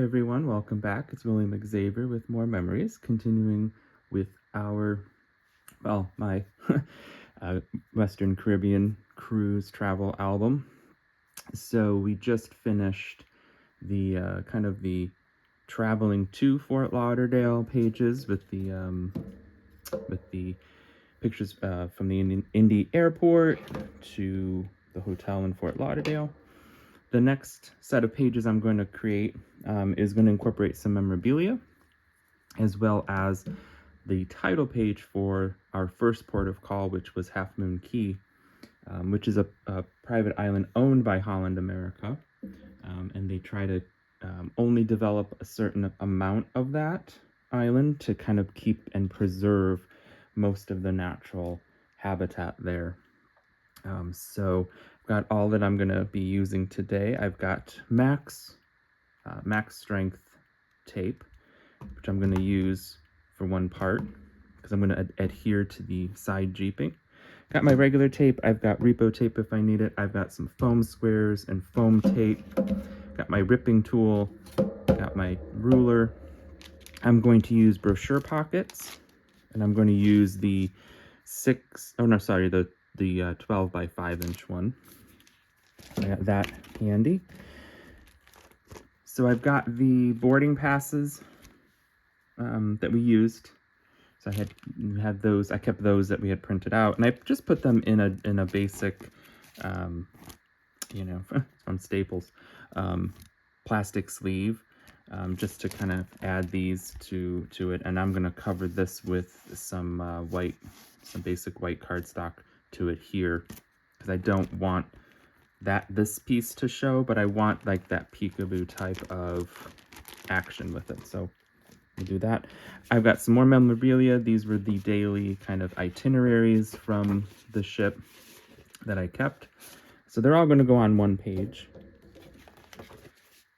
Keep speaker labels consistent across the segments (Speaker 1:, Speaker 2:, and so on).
Speaker 1: everyone, welcome back. It's William Xavier with more memories, continuing with our, my Western Caribbean cruise travel album. So we just finished the kind of the traveling to Fort Lauderdale pages with the pictures from the Indy Airport to the hotel in Fort Lauderdale. The next set of pages I'm going to create is going to incorporate some memorabilia, as well as the title page for our first port of call, which was Half Moon Cay, which is a private island owned by Holland America, and they try to only develop a certain amount of that island to kind of keep and preserve most of the natural habitat there. So I've got all that I'm going to be using today. I've got max strength tape, which I'm going to use for one part because I'm going to adhere to the side jeeping. Got my regular tape. I've got repo tape if I need it. I've got some foam squares and foam tape. Got my ripping tool. Got my ruler. I'm going to use brochure pockets, and I'm going to use the 12 by 5 inch one. I got that handy. So I've got the boarding passes that we used. So I had those. I kept those that we had printed out, and I just put them in a basic, from Staples, plastic sleeve, just to kind of add these to it. And I'm gonna cover this with some basic white cardstock to adhere, because I don't want this piece to show, but I want like that peekaboo type of action with it. So we'll do that. I've got some more memorabilia. These were the daily kind of itineraries from the ship that I kept. So they're all going to go on one page.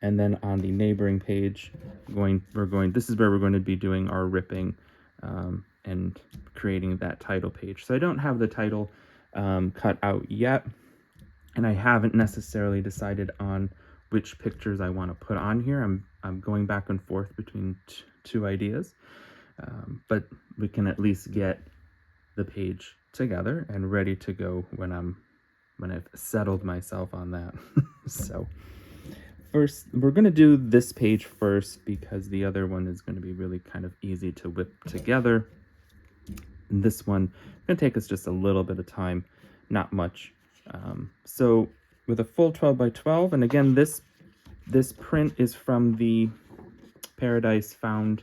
Speaker 1: And then on the neighboring page, this is where we're going to be doing our ripping and creating that title page. So I don't have the title cut out yet, and I haven't necessarily decided on which pictures I want to put on here. I'm going back and forth between two ideas, but we can at least get the page together and ready to go when I've settled myself on that. So first, we're going to do this page first because the other one is going to be really kind of easy to whip together. And this one is going to take us just a little bit of time, not much. So with a full 12 by 12, and again, this print is from the Paradise Found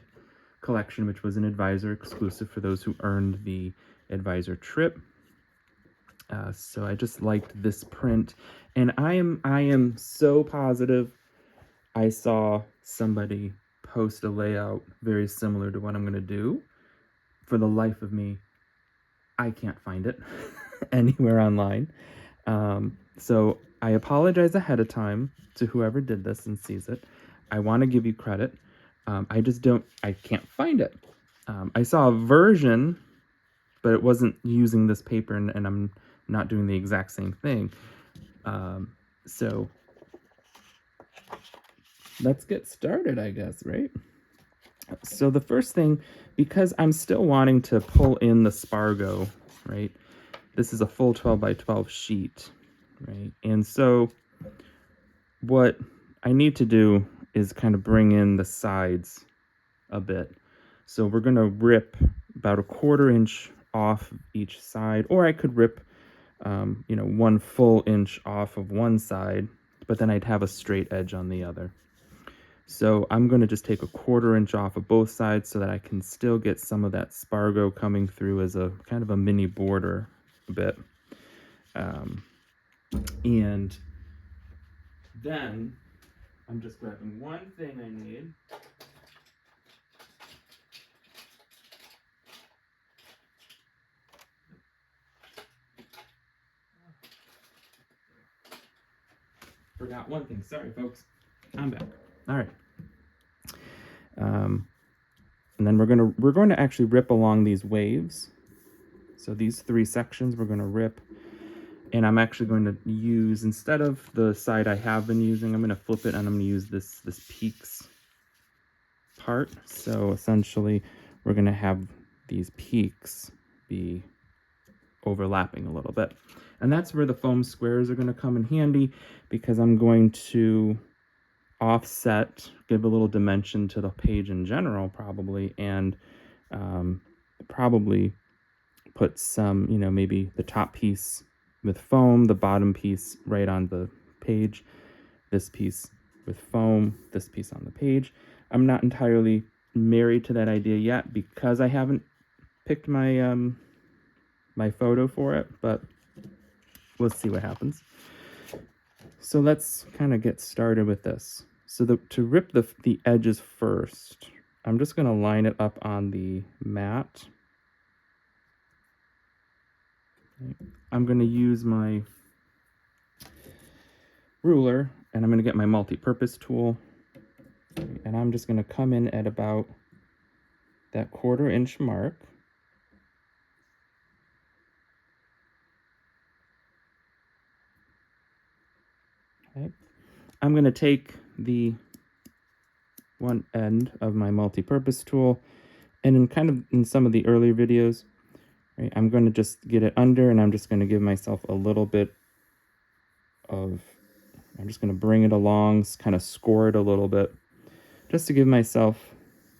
Speaker 1: collection, which was an advisor exclusive for those who earned the advisor trip. So I just liked this print, and I am so positive I saw somebody post a layout very similar to what I'm going to do. For the life of me, I can't find it anywhere online. So I apologize ahead of time to whoever did this and sees it. I want to give you credit. I can't find it. I saw a version, but it wasn't using this paper, and I'm not doing the exact same thing. So let's get started, I guess, right? So the first thing, because I'm still wanting to pull in the Spargo, right? This is a full 12 by 12 sheet, right? And so what I need to do is kind of bring in the sides a bit. So we're going to rip about 1/4 inch off each side, or I could rip, 1 full inch off of one side, but then I'd have a straight edge on the other. So I'm going to just take 1/4 inch off of both sides so that I can still get some of that Spargo coming through as a kind of a mini border a bit. And then I'm just grabbing one thing I need. Forgot one thing. Sorry, folks. I'm back. All right. And then we're going to actually rip along these waves. So these 3 sections we're going to rip, and I'm actually going to use, instead of the side I have been using, I'm going to flip it, and I'm going to use this Peaks apart. So essentially, we're going to have these peaks be overlapping a little bit. And that's where the foam squares are going to come in handy, because I'm going to offset, give a little dimension to the page in general, probably, and probably put some, maybe the top piece with foam, the bottom piece right on the page, this piece with foam, this piece on the page. I'm not entirely married to that idea yet because I haven't picked my my photo for it, but we'll see what happens. So let's kind of get started with this. So to rip the edges first, I'm just going to line it up on the mat. I'm going to use my ruler, and I'm going to get my multi-purpose tool, and I'm just going to come in at about that 1/4 inch mark. Okay. I'm going to take the one end of my multi-purpose tool, and in some of the earlier videos, right, I'm going to just get it under, and I'm just going to give myself a little bit of, I'm just going to bring it along, kind of score it a little bit, just to give myself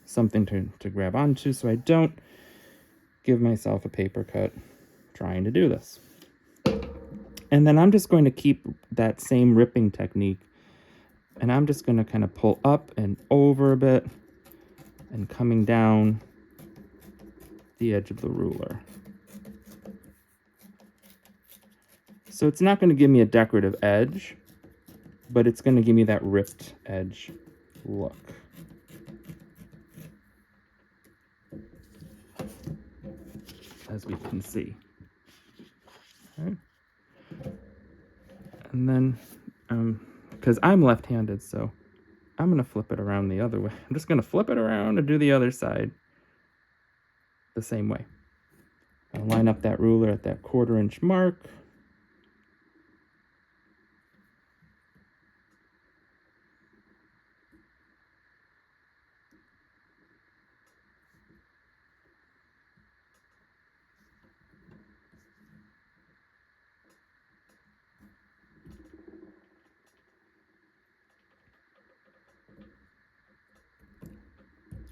Speaker 1: something to grab onto, so I don't give myself a paper cut trying to do this. And then I'm just going to keep that same ripping technique, and I'm just going to kind of pull up and over a bit and coming down the edge of the ruler. So it's not going to give me a decorative edge, but it's going to give me that ripped edge look. As we can see. Okay. And then, because I'm left-handed, so I'm going to flip it around the other way. I'm just going to flip it around and do the other side the same way. I'll line up that ruler at that 1/4 inch mark.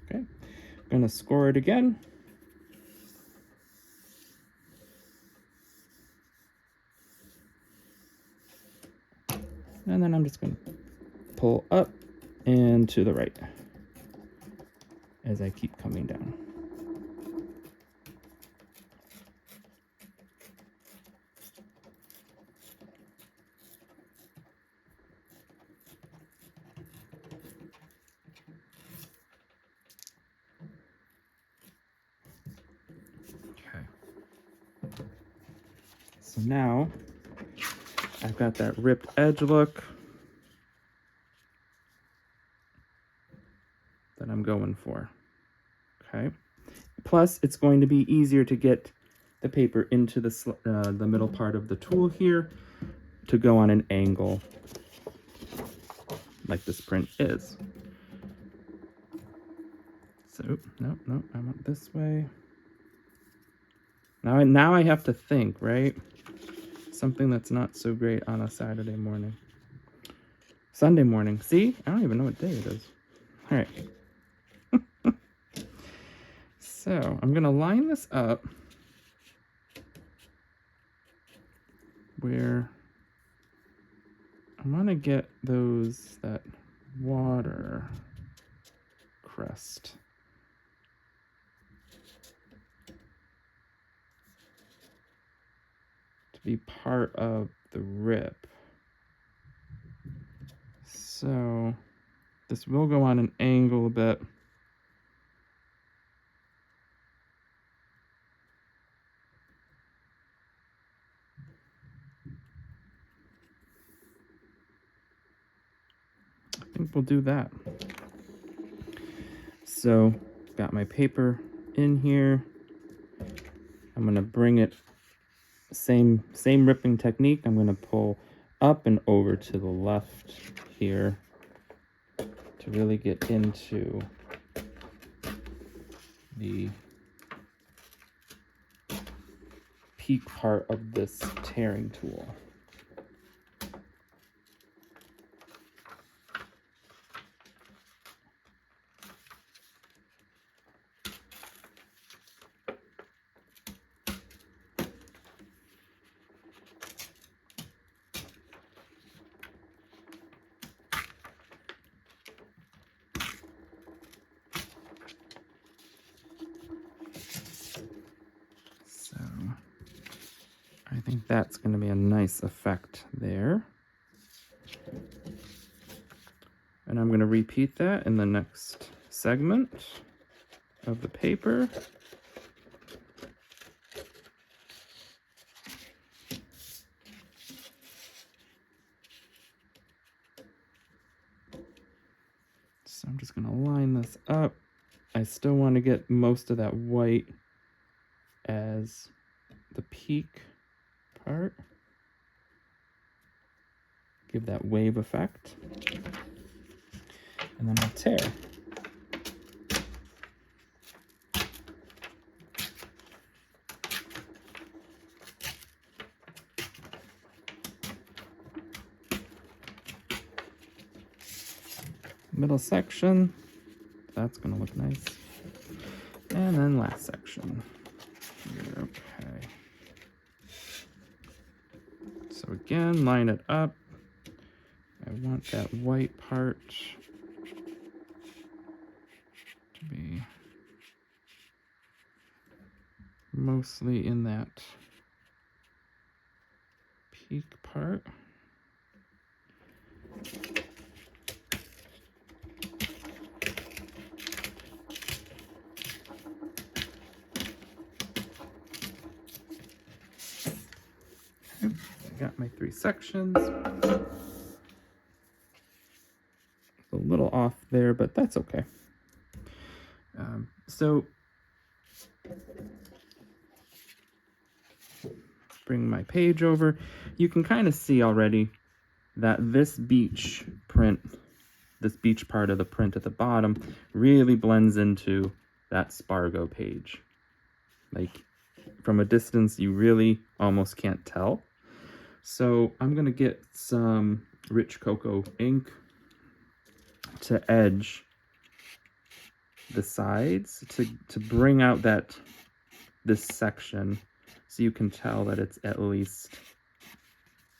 Speaker 1: Okay, I'm going to score it again. And then I'm just going to pull up and to the right as I keep coming down. Okay. So now I've got that ripped edge look that I'm going for. Okay. Plus, it's going to be easier to get the paper into the middle part of the tool here to go on an angle like this print is. So, no, I want this way. Now I have to think, right? Something that's not so great on a Saturday morning. Sunday morning. See? I don't even know what day it is. All right. So I'm going to line this up where I want to get that water crest. To be part of the rip. So this will go on an angle a bit. I think we'll do that. So got my paper in here. I'm going to bring it same ripping technique. I'm going to pull up and over to the left here to really get into the peak part of this tearing tool. So I think that's going to be a nice effect there. And I'm going to repeat that in the next segment of the paper. So I'm just going to line this up. I still want to get most of that white as the peak part. Give that wave effect. And then I'll tear. Middle section, that's gonna look nice. And then last section. Here, okay. So again, line it up. I want that white part to be mostly in that peak part. I got my 3 sections. A little off there, but that's okay. So bring my page over. You can kind of see already that this beach print, this beach part of the print at the bottom really blends into that Spargo page. Like from a distance, you really almost can't tell. So I'm gonna get some rich cocoa ink to edge the sides to bring out this section so you can tell that it's at least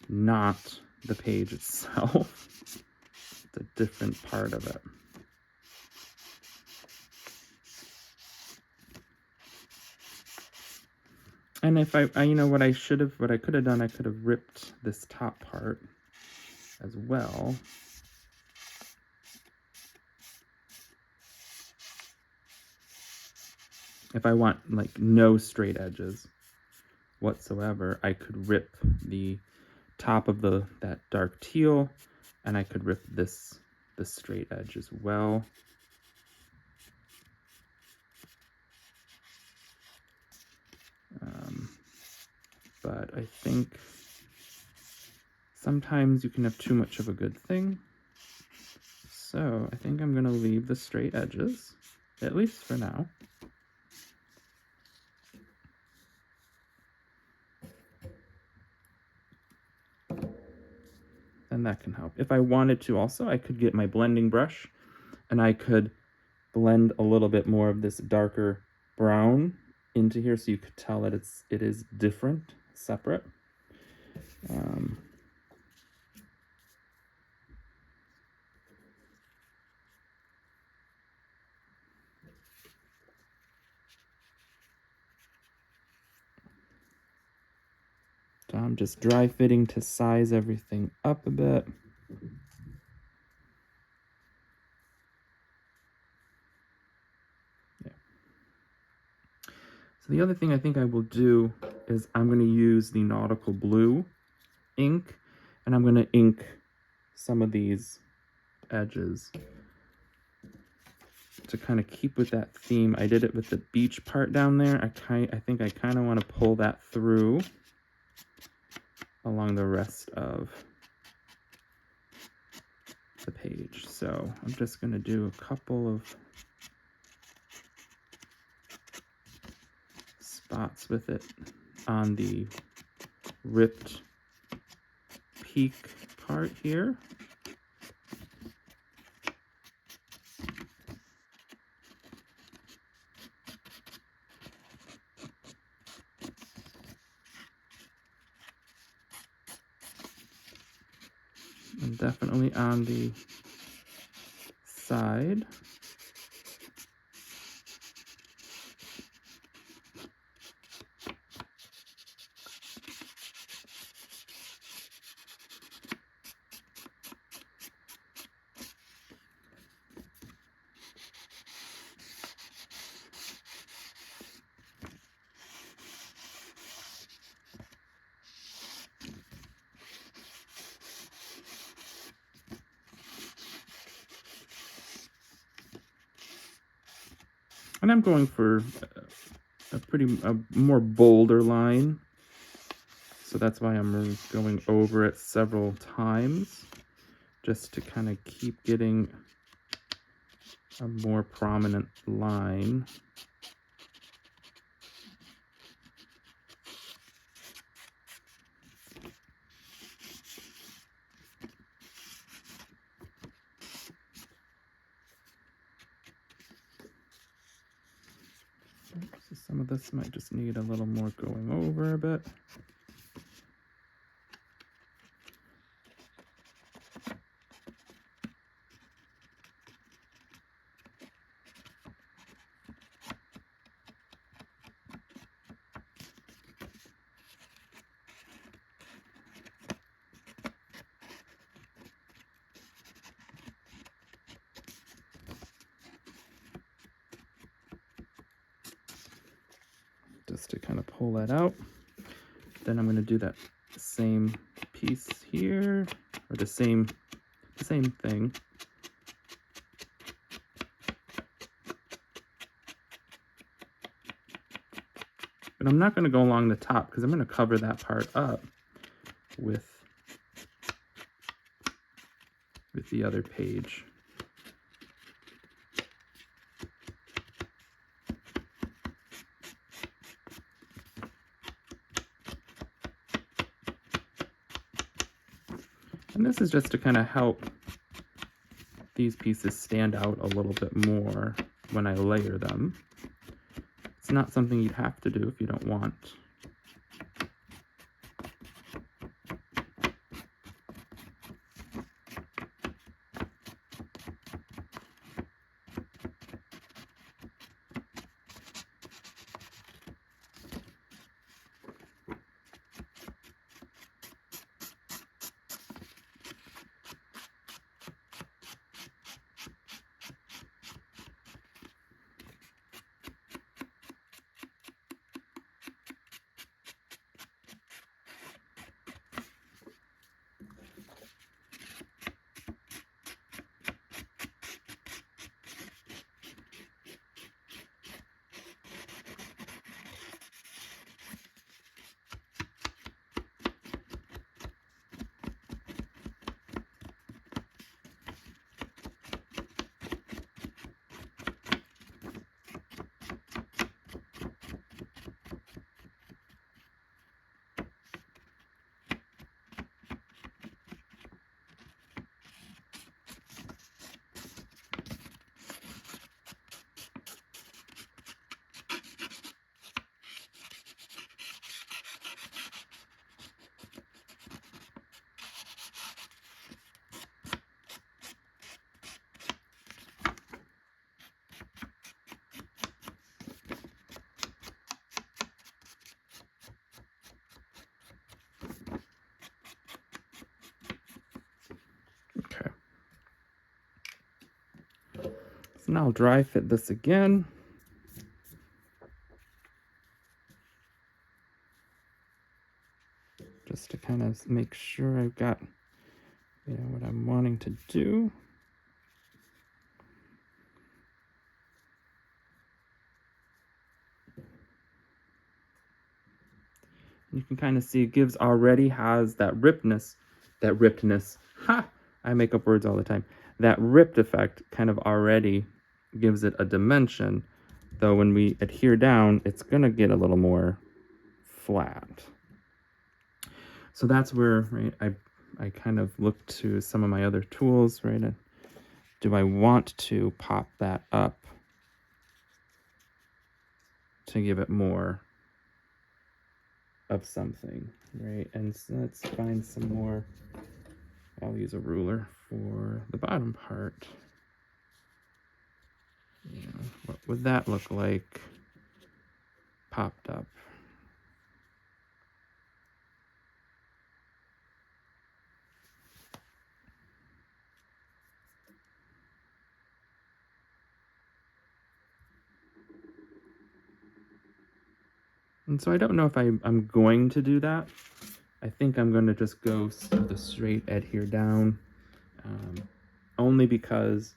Speaker 1: not the page itself. It's a different part of it. And if I you know what I could have done, I could have ripped this top part as well. If I want like no straight edges whatsoever, I could rip the top of that dark teal, and I could rip the straight edge as well. But I think sometimes you can have too much of a good thing. So I think I'm going to leave the straight edges, at least for now. And that can help. If I wanted to also, I could get my blending brush and I could blend a little bit more of this darker brown into here so you could tell that it is different, separate. So I'm just dry fitting to size everything up a bit. Yeah. So the other thing I think I will do is I'm going to use the nautical blue ink, and I'm going to ink some of these edges to kind of keep with that theme. I did it with the beach part down there. I think I kind of want to pull that through along the rest of the page. So I'm just going to do a couple of dots with it on the ripped peak part here. And definitely on the side. And I'm going for a more bolder line. So that's why I'm going over it several times, just to kind of keep getting a more prominent line. So some of this might just need a little more going over a bit. Just to kind of pull that out. Then I'm going to do that same piece here, or the same thing. But I'm not going to go along the top because I'm going to cover that part up with the other page. And this is just to kind of help these pieces stand out a little bit more when I layer them. It's not something you'd have to do if you don't want. So now I'll dry fit this again. Just to kind of make sure I've got, what I'm wanting to do. You can kind of see it already has that rippedness, ha! I make up words all the time. That ripped effect kind of already gives it a dimension though, when we adhere down, it's gonna get a little more flat. So that's where, right, I kind of look to some of my other tools, right? Do I want to pop that up to give it more of something, right? And so let's find some more. I'll use a ruler for the bottom part. Yeah, what would that look like popped up? And so I don't know if I'm going to do that. I think I'm going to just go the straight adhere down, only because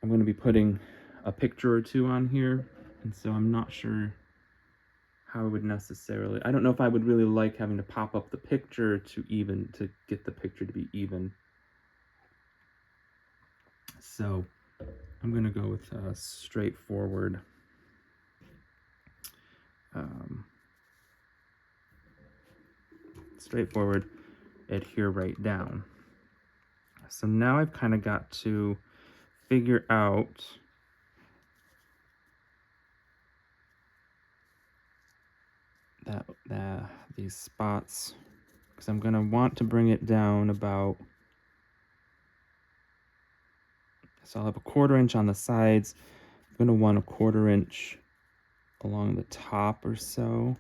Speaker 1: I'm going to be putting a picture or two on here, and so I'm not sure how I would necessarily, I don't know if I would really like having to pop up the picture to get the picture to be even. So I'm going to go with straightforward. Straightforward adhere right down. So now I've kind of got to figure out these spots, because I'm going to want to bring it down about, so I'll have a 1/4 inch on the sides. I'm going to want a 1/4 inch along the top or so.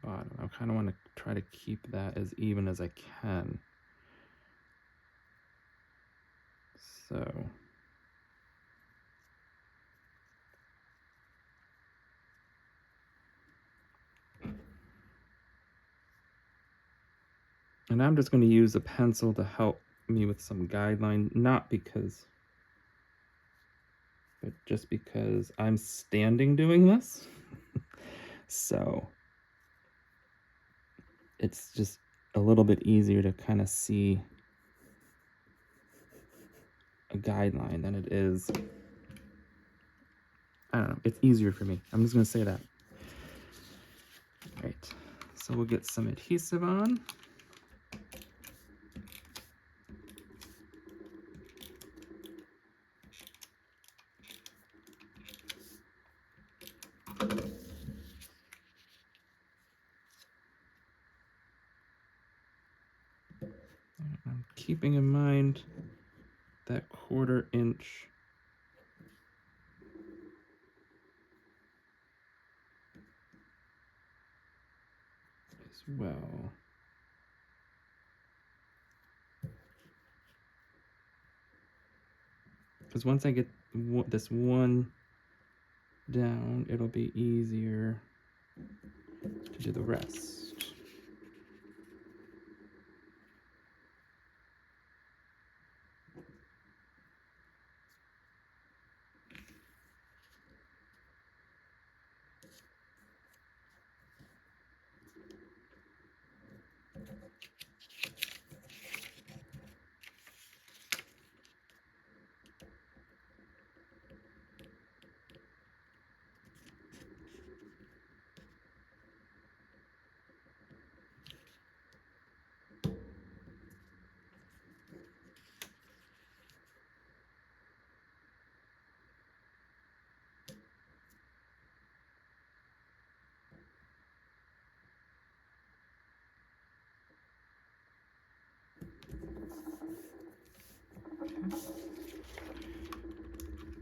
Speaker 1: Bottom. I kind of want to try to keep that as even as I can. So and I'm just going to use a pencil to help me with some guideline, not because, but just because I'm standing doing this. So it's just a little bit easier to kind of see a guideline than it is. I don't know, it's easier for me. I'm just going to say that. Right, so we'll get some adhesive on. I'm keeping in mind that 1/4 inch as well. Because once I get this one down, it'll be easier to do the rest.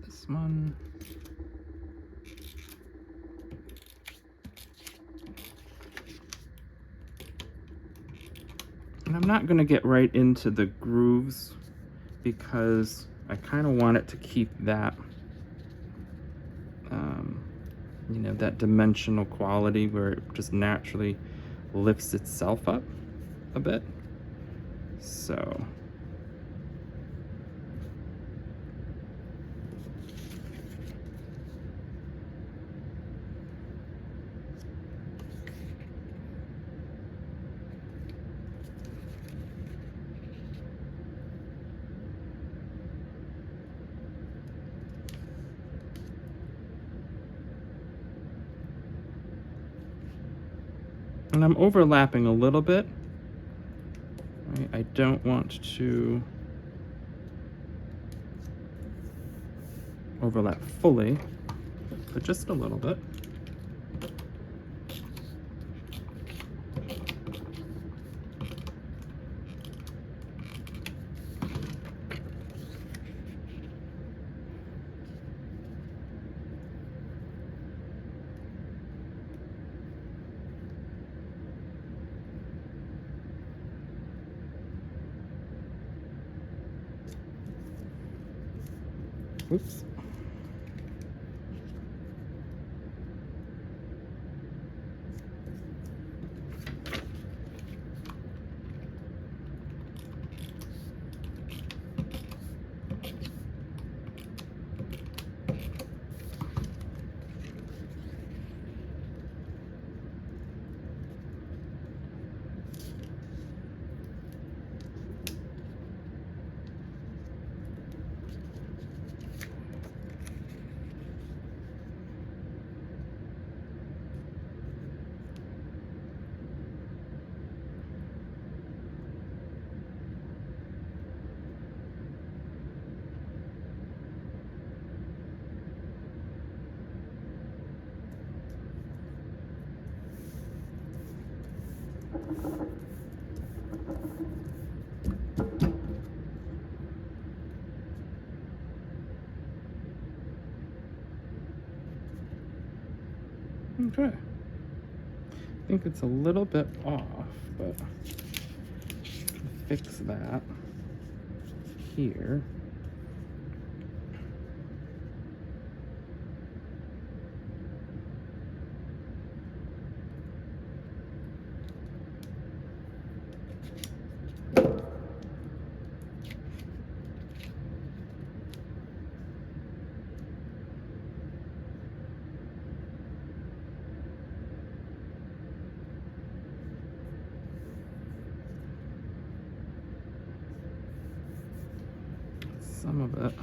Speaker 1: This one. And I'm not going to get right into the grooves because I kind of want it to keep that, you know, that dimensional quality where it just naturally lifts itself up a bit. So And I'm overlapping a little bit. Right? I don't want to overlap fully, but just a little bit. Oops. Okay. I think it's a little bit off, but fix that here. Some of it.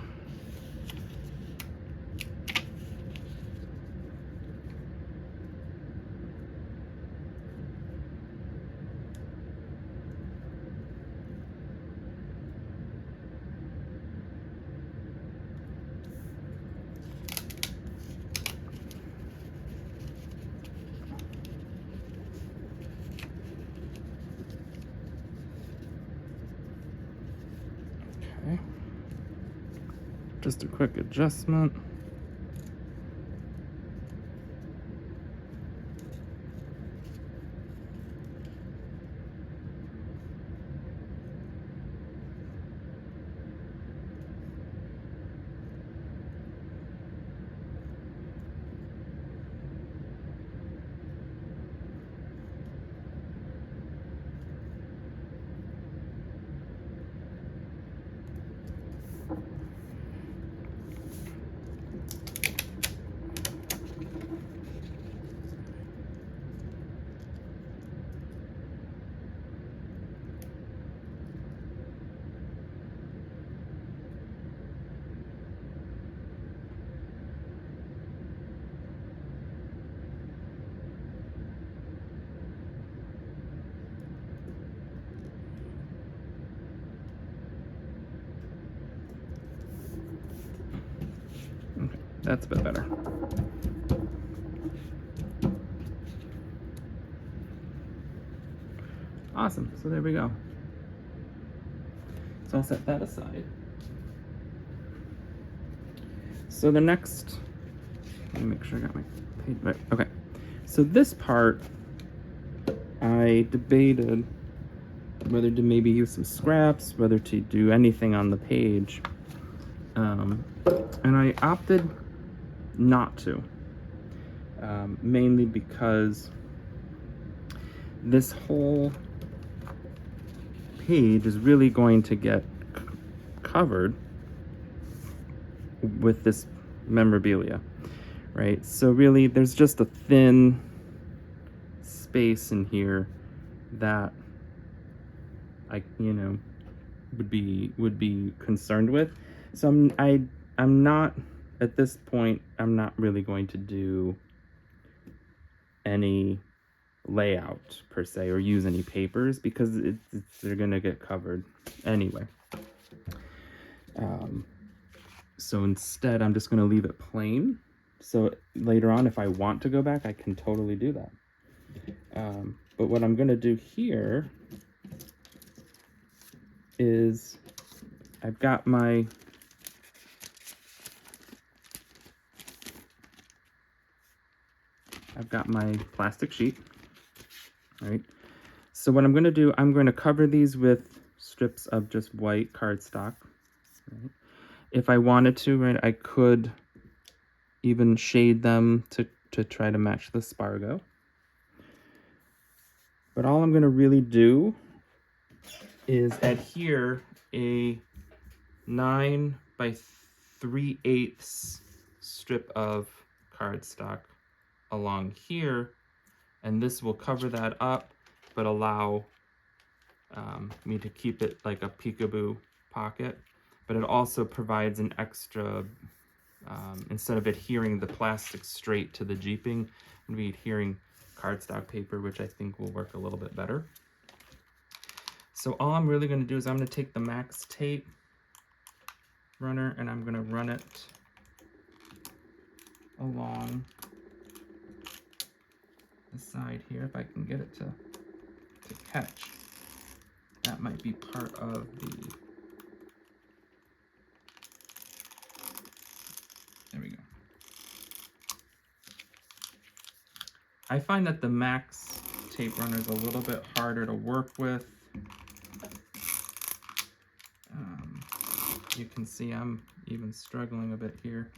Speaker 1: Okay. Just a quick adjustment. Okay, that's a bit better. Awesome, so there we go. So I'll set that aside. So the next, let me make sure I got my page right. Okay, so this part, I debated whether to maybe use some scraps, whether to do anything on the page. And I opted not to, mainly because this whole page is really going to get covered with this memorabilia, right? So really there's just a thin space in here that I, would be concerned with. So I'm not, at this point, I'm not really going to do any layout per se or use any papers because they're gonna get covered anyway. So instead, I'm just gonna leave it plain. So later on, if I want to go back, I can totally do that. But what I'm gonna do here is I've got my plastic sheet, all right? So what I'm going to do, I'm going to cover these with strips of just white cardstock, right? If I wanted to, right, I could even shade them to try to match the Spargo. But all I'm going to really do is adhere a 9 by 3/8 strip of cardstock along here, and this will cover that up but allow me to keep it like a peekaboo pocket. But it also provides an extra, instead of adhering the plastic straight to the jeeping, I'm going to be adhering cardstock paper, which I think will work a little bit better. So all I'm really going to do is I'm going to take the Max Tape runner and I'm going to run it along the side here, if I can get it to catch. That might be part of the, there we go. I find that the Max Tape runner is a little bit harder to work with. You can see I'm even struggling a bit here.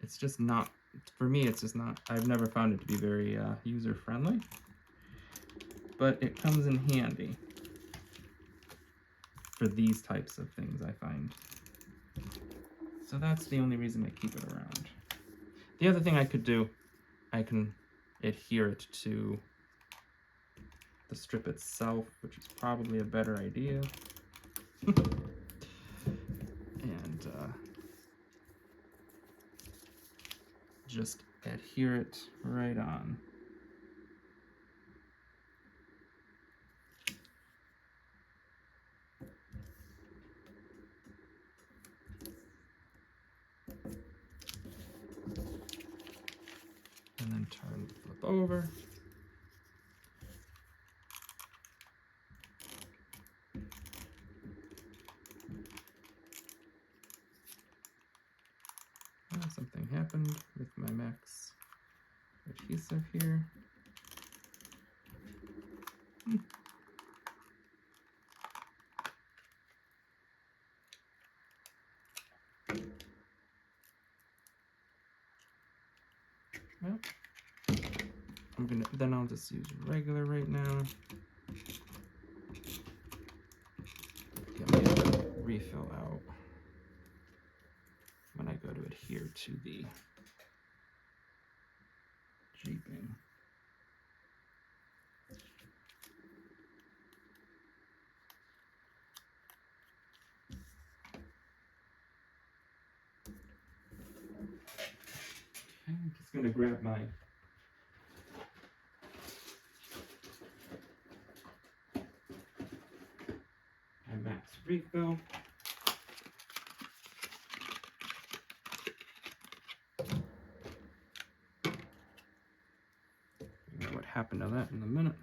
Speaker 1: It's just not, for me, it's just not, I've never found it to be very user-friendly, but it comes in handy for these types of things, I find. So that's the only reason I keep it around. The other thing I could do, I can adhere it to the strip itself, which is probably a better idea. And just adhere it right on. And then turn, flip over. Something happened with my Max adhesive here. Well, I'll just use regular right now. Get my refill out when I go to adhere to the jeeping. I'm just going to grab my Max refill. What happened to that in a minute.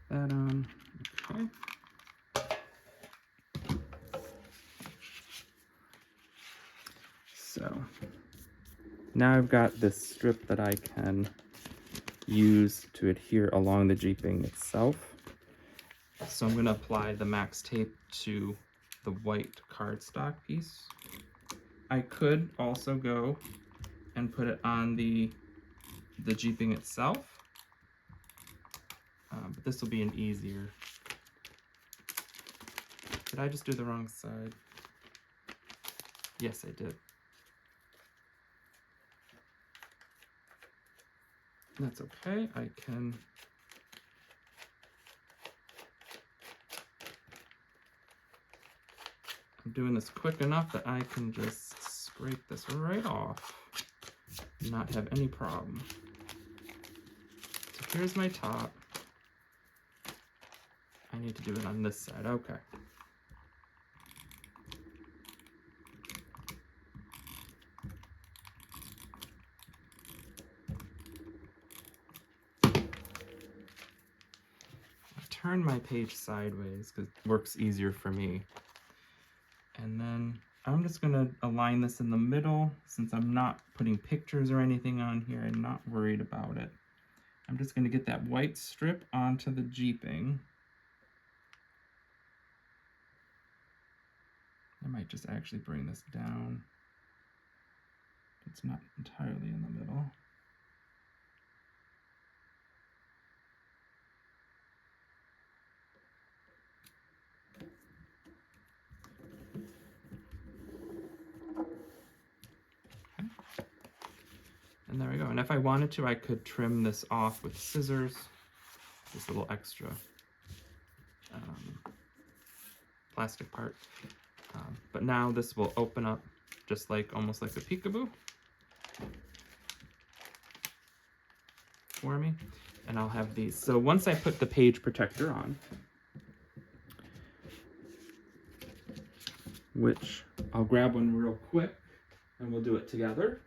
Speaker 1: That on, okay. So now I've got this strip that I can use to adhere along the jeeping itself. So I'm going to apply the Max Tape to the white cardstock piece. I could also go and put it on the jeeping itself, but this will be an easier. Did I just do the wrong side? Yes, I did. That's okay. I'm doing this quick enough that I can just scrape this right off. not have any problem. So here's my top. I need to do it on this side. Okay. Turn my page sideways because it works easier for me. And then I'm just going to align this in the middle since I'm not putting pictures or anything on here. I'm not worried about it. I'm just going to get that white strip onto the jeeping. I might just actually bring this down. It's not entirely in the middle. And there we go. And if I wanted to, I could trim this off with scissors. This little extra plastic part. But now this will open up just like almost like a peekaboo for me. And I'll have these. So once I put the page protector on, which I'll grab one real quick and we'll do it together.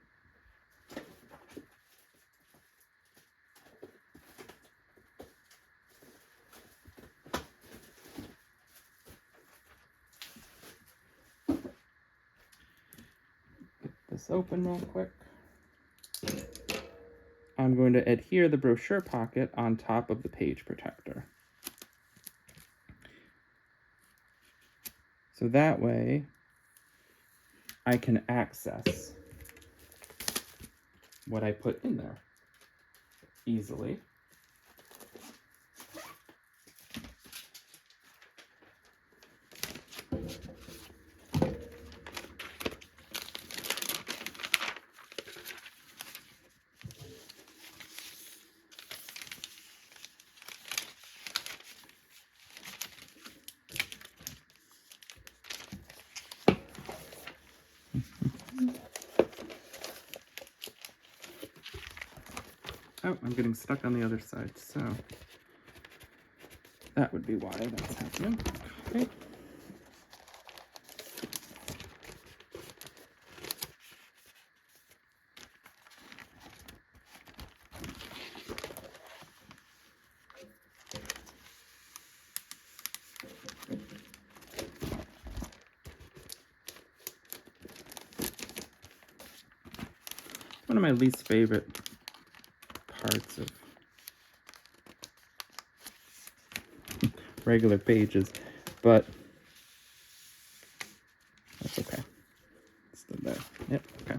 Speaker 1: This open real quick. I'm going to adhere the brochure pocket on top of the page protector. So that way I can access what I put in there easily. Oh, I'm getting stuck on the other side, so that would be why that's happening. Okay. One of my least favorite parts of regular pages, but that's okay. Still there. Yep, okay.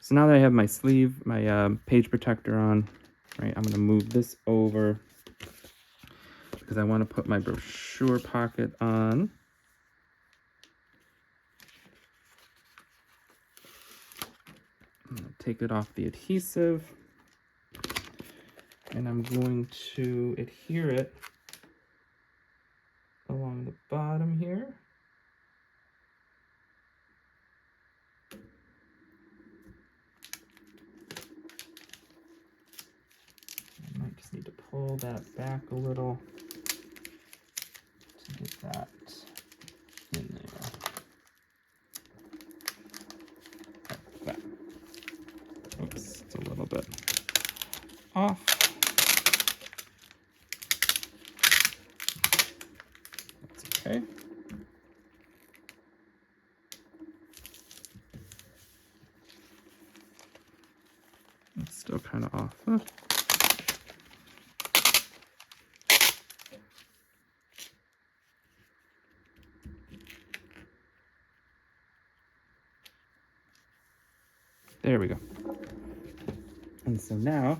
Speaker 1: So now that I have my sleeve, my page protector on, right, I'm going to move this over because I want to put my brochure pocket on. I'm going to take it off the adhesive, and I'm going to adhere it along the bottom here. I might just need to pull that back a little to get that in there. Like that. Oops, it's a little bit off. That's okay. It's still kind of off. Huh? There we go. And so now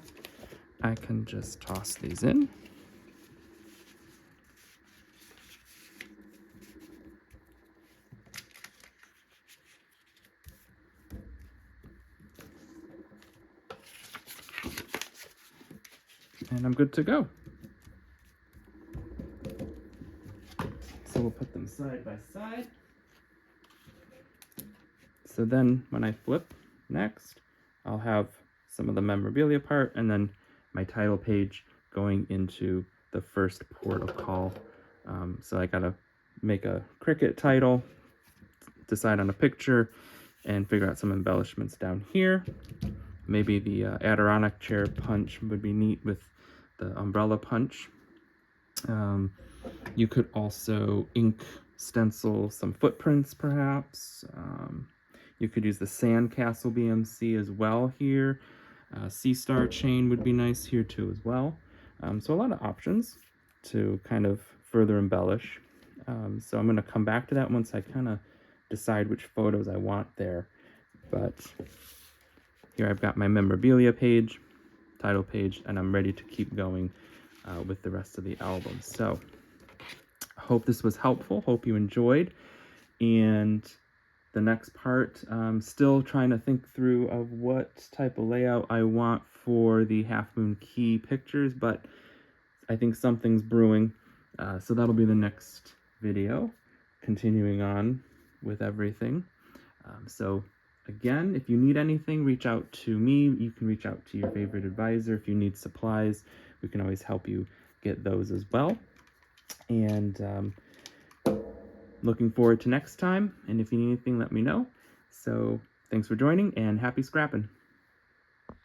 Speaker 1: I can just toss these in. And I'm good to go. So we'll put them side by side. So then when I flip next, I'll have some of the memorabilia part, and then my title page going into the first port of call. So I gotta make a Cricut title, decide on a picture, and figure out some embellishments down here. Maybe the Adirondack chair punch would be neat with the umbrella punch. You could also ink stencil some footprints, perhaps. You could use the Sandcastle BMC as well here. Sea Star chain would be nice here too as well. So a lot of options to kind of further embellish. So I'm going to come back to that once I kind of decide which photos I want there. But here I've got my memorabilia page, title page, and I'm ready to keep going with the rest of the album. So I hope this was helpful. Hope you enjoyed. And the next part, I'm still trying to think through of what type of layout I want for the Half Moon Key pictures, but I think something's brewing. So that'll be the next video, continuing on with everything. So again, if you need anything, reach out to me. You can reach out to your favorite advisor. If you need supplies, we can always help you get those as well. And looking forward to next time. And if you need anything, let me know. So thanks for joining, and happy scrapping.